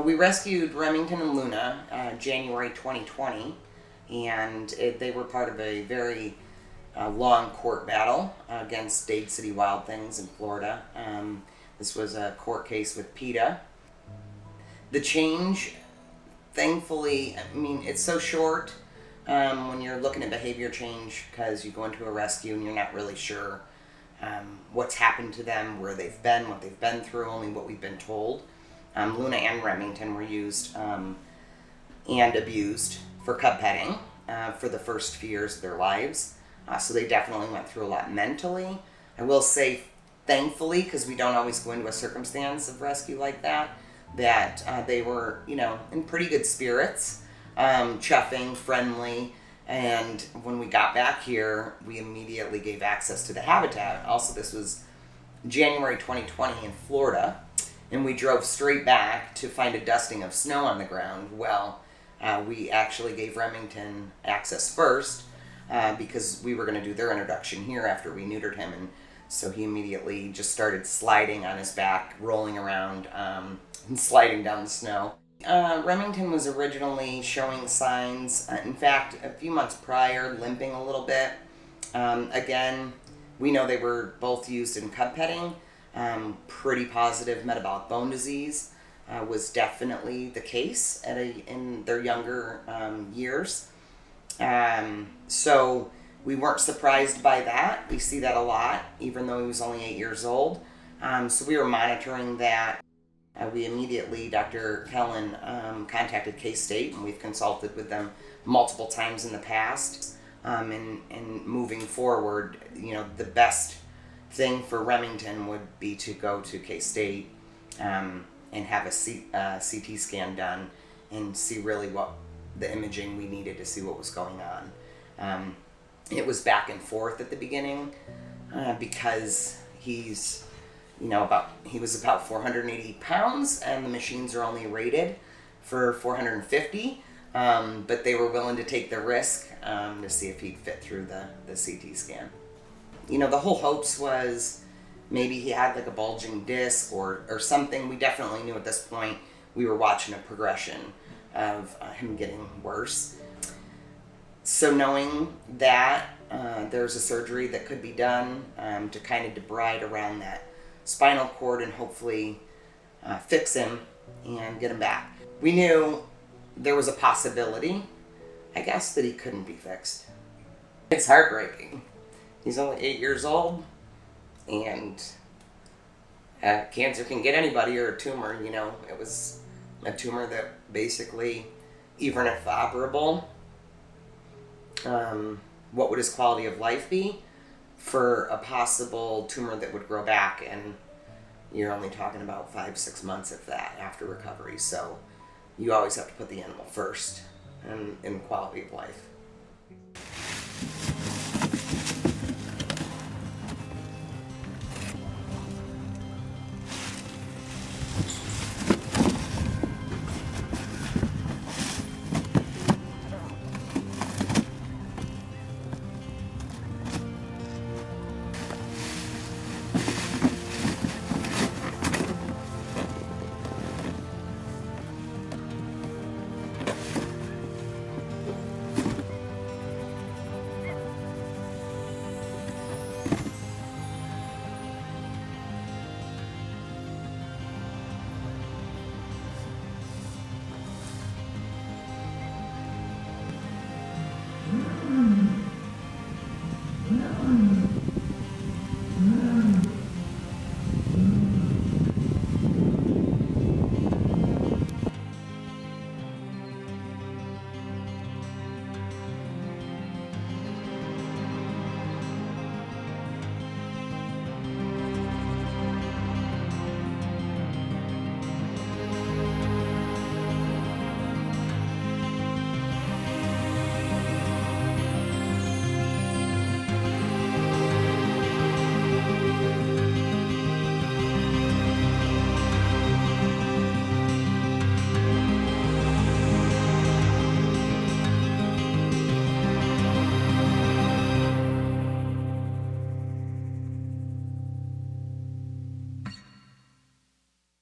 We rescued Remington and Luna January 2020, and they were part of a very long court battle against Dade City Wild Things in Florida. This was a court case with PETA. The change, thankfully, I mean, it's so short when you're looking at behavior change, because you go into a rescue and you're not really sure what's happened to them, where they've been, what they've been through, only what we've been told. Luna and Remington were used and abused for cub petting for the first few years of their lives. So they definitely went through a lot mentally. I will say, thankfully, because we don't always go into a circumstance of rescue like that, that they were, in pretty good spirits, chuffing, friendly. And when we got back here, we immediately gave access to the habitat. Also, this was January 2020 in Florida, and we drove straight back to find a dusting of snow on the ground. Well, we actually gave Remington access first because we were going to do their introduction here after we neutered him, and so he immediately just started sliding on his back, rolling around, and sliding down the snow. Remington was originally showing signs, in fact, a few months prior, limping a little bit. Again, we know they were both used in cub petting. Pretty positive metabolic bone disease was definitely the case in their younger years. So we weren't surprised by that. We see that a lot, even though he was only 8 years old. So we were monitoring that. We immediately, Dr. Kellen contacted K-State, and we've consulted with them multiple times in the past. And moving forward, the best thing for Remington would be to go to K-State and have a CT scan done and see really what the imaging we needed to see what was going on. It was back and forth at the beginning because he was about 480 pounds, and the machines are only rated for 450, but they were willing to take the risk to see if he'd fit through the CT scan. The whole hopes was maybe he had like a bulging disc or something. We definitely knew at this point we were watching a progression of him getting worse. So knowing that there's a surgery that could be done to kind of debride around that spinal cord and hopefully fix him and get him back. We knew there was a possibility, I guess, that he couldn't be fixed. It's heartbreaking. He's only 8 years old, and cancer can get anybody, or a tumor. It was a tumor that basically, even if operable, what would his quality of life be for a possible tumor that would grow back? And you're only talking about 5-6 months, if that, after recovery. So you always have to put the animal first and in quality of life.